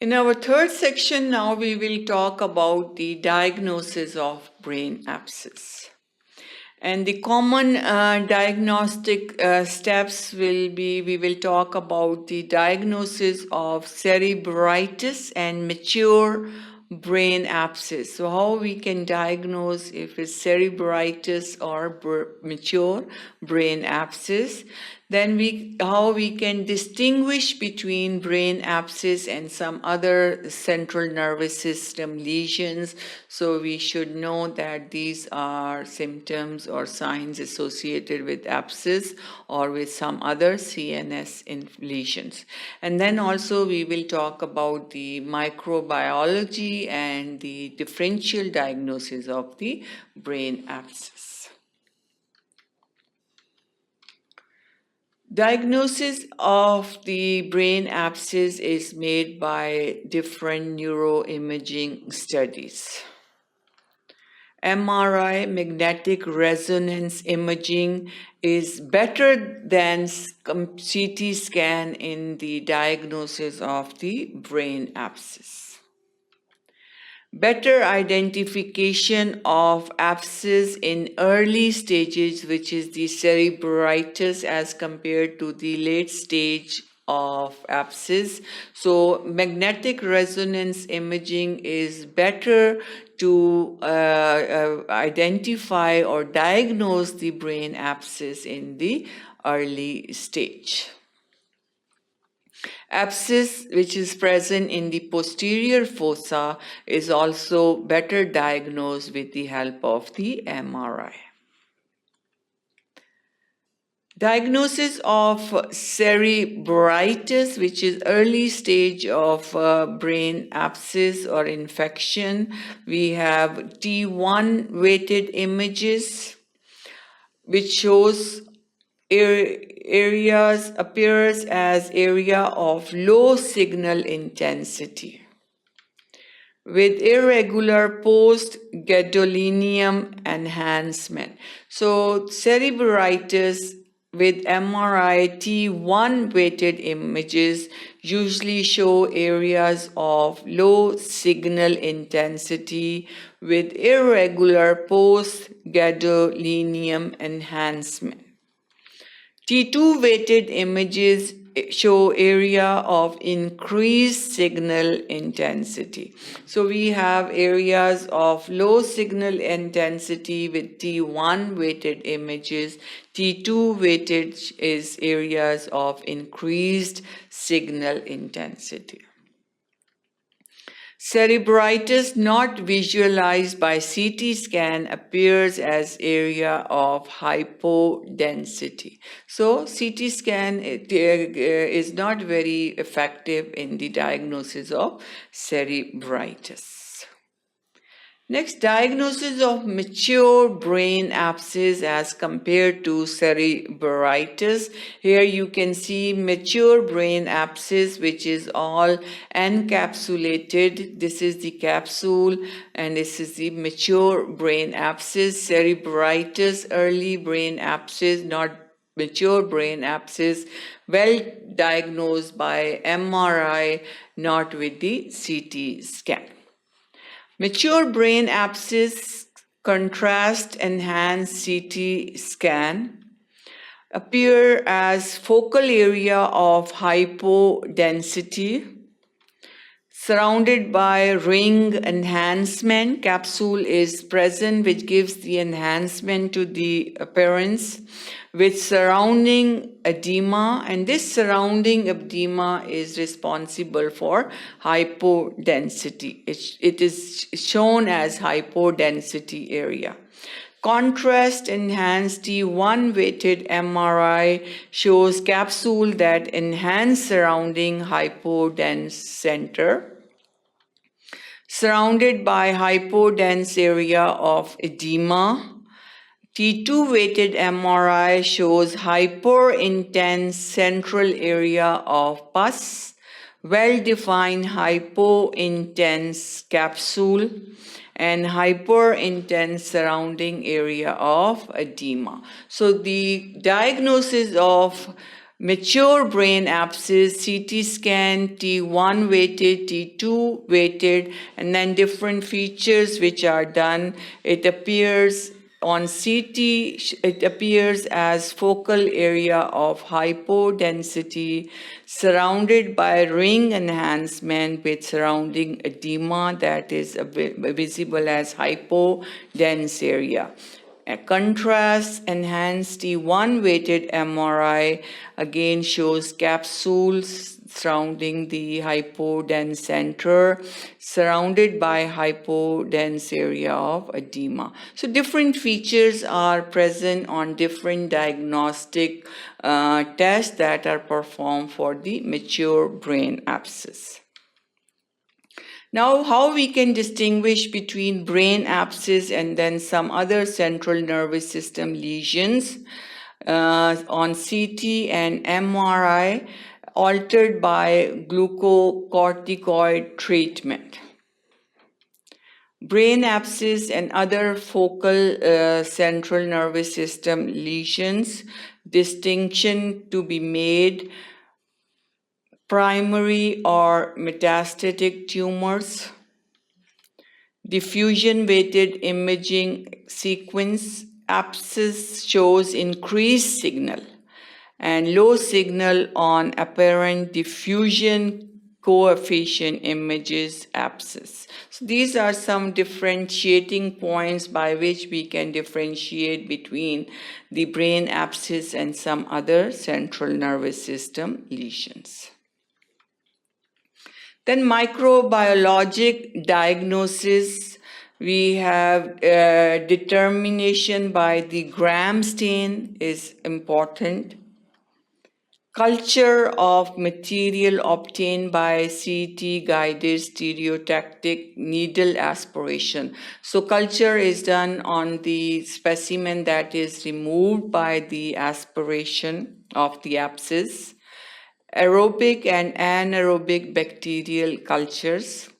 In our third section now we will talk about the diagnosis of brain abscess. And the common diagnostic steps will be, we will talk about the diagnosis of cerebritis and mature brain abscess. So how we can diagnose if it's cerebritis or mature brain abscess. Then how we can distinguish between brain abscess and some other central nervous system lesions. So we should know that these are symptoms or signs associated with abscess or with some other CNS lesions. And then also we will talk about the microbiology and the differential diagnosis of the brain abscess. Diagnosis of the brain abscess is made by different neuroimaging studies. MRI, magnetic resonance imaging, is better than CT scan in the diagnosis of the brain abscess. Better identification of abscess in early stages, which is the cerebritis, as compared to the late stage of abscess. So magnetic resonance imaging is better to identify or diagnose the brain abscess in the early stage. Abscess, which is present in the posterior fossa, is also better diagnosed with the help of the MRI. Diagnosis of cerebritis, which is early stage of brain abscess or infection. We have T1 weighted images, which shows appears as area of low signal intensity with irregular post-gadolinium enhancement. So cerebritis with MRI T1 weighted images usually show areas of low signal intensity with irregular post-gadolinium enhancement. T2 weighted images show area of increased signal intensity. So we have areas of low signal intensity with T1 weighted images. T2 weighted is areas of increased signal intensity. Cerebritis not visualized by CT scan appears as area of hypodensity. So CT scan is not very effective in the diagnosis of cerebritis. Next, diagnosis of mature brain abscess as compared to cerebritis. Here you can see mature brain abscess, which is all encapsulated. This is the capsule and this is the mature brain abscess. Cerebritis, early brain abscess, not mature brain abscess, well diagnosed by MRI, not with the CT scan. Mature brain abscess, contrast enhanced CT scan, appear as focal area of hypodensity, surrounded by ring enhancement. Capsule is present, which gives the enhancement to the appearance, with surrounding edema, and this surrounding edema is responsible for hypodensity. It is shown as hypodensity area. Contrast enhanced T1 weighted MRI shows capsule that enhance surrounding hypodense center, surrounded by hypodense area of edema. T2 weighted MRI shows hyperintense central area of pus, well-defined hypointense capsule, and hyperintense surrounding area of edema. So the diagnosis of Mature brain abscess, CT scan, T1 weighted, T2 weighted, and then different features which are done. It appears on CT, it appears as focal area of hypodensity surrounded by ring enhancement with surrounding edema that is visible as hypodense area. A contrast enhanced T1 weighted MRI again shows capsules surrounding the hypodense center, surrounded by hypodense area of edema. So different features are present on different diagnostic tests that are performed for the mature brain abscess. Now, how we can distinguish between brain abscess and then some other central nervous system lesions on CT and MRI altered by glucocorticoid treatment. Brain abscess and other focal central nervous system lesions, distinction to be made: primary or metastatic tumors, diffusion weighted imaging sequence. Abscess shows increased signal and low signal on apparent diffusion coefficient images abscess. So these are some differentiating points by which we can differentiate between the brain abscess and some other central nervous system lesions. Then microbiologic diagnosis, we have determination by the Gram stain is important. Culture of material obtained by CT guided stereotactic needle aspiration. So culture is done on the specimen that is removed by the aspiration of the abscess. Aerobic and anaerobic bacterial cultures,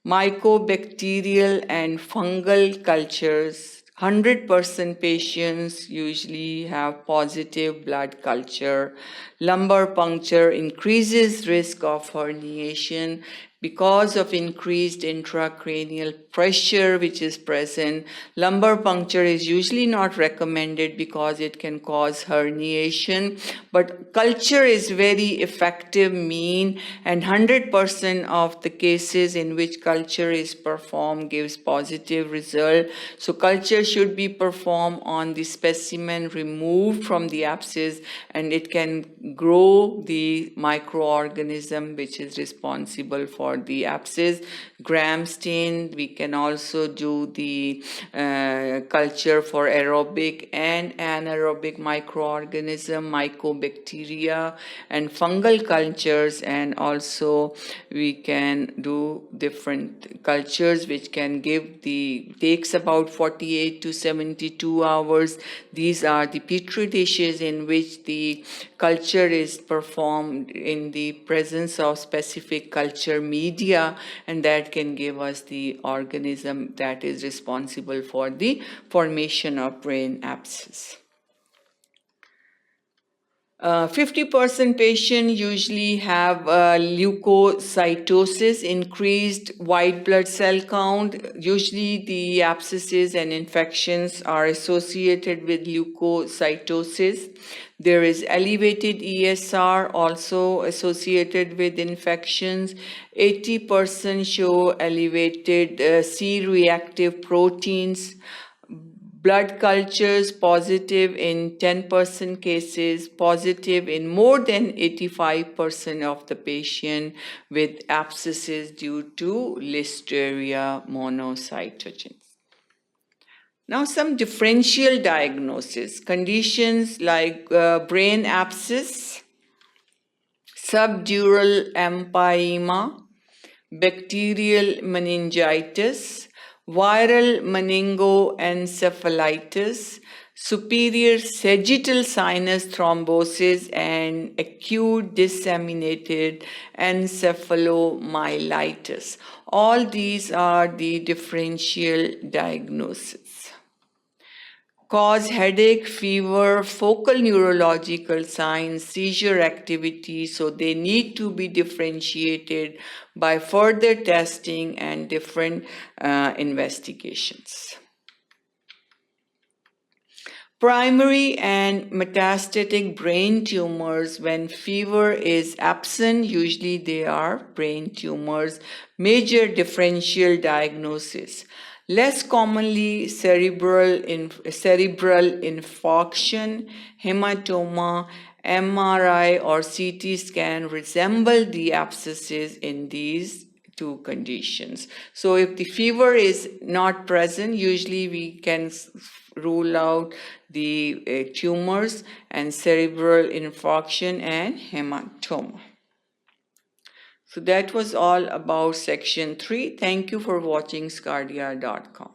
mycobacterial and fungal cultures. 100% patients usually have positive blood culture. Lumbar puncture increases risk of herniation because of increased intracranial pressure which is present. Lumbar puncture is usually not recommended because it can cause herniation, but culture is very effective mean, and 100% of the cases in which culture is performed gives positive result. So culture should be performed on the specimen removed from the abscess, and it can grow the microorganism which is responsible for the abscess. Gram stain, we can also do the culture for aerobic and anaerobic microorganism, mycobacteria and fungal cultures, and also we can do different cultures which can give takes about 48 to 72 hours. These are the petri dishes in which the culture is performed in the presence of specific culture media, and that can give us the organism that is responsible for the formation of brain abscess. 50% patients usually have leukocytosis, increased white blood cell count. Usually the abscesses and infections are associated with leukocytosis. There is elevated ESR also associated with infections. 80% show elevated C-reactive proteins. Blood cultures positive in 10% cases, positive in more than 85% of the patient with abscesses due to Listeria monocytogenes. Now some differential diagnosis. Conditions like brain abscess, subdural empyema, bacterial meningitis, viral meningoencephalitis, superior sagittal sinus thrombosis, and acute disseminated encephalomyelitis. All these are the differential diagnoses. cause headache, fever, focal neurological signs, seizure activity, so they need to be differentiated by further testing and different investigations. Primary and metastatic brain tumors, when fever is absent, usually they are brain tumors. Major differential diagnosis. Less commonly cerebral infarction, hematoma, MRI or CT scan resemble the abscesses in these two conditions. So if the fever is not present, usually we can rule out the tumors and cerebral infarction and hematoma. So that was all about section 3. Thank you for watching sqadia.com.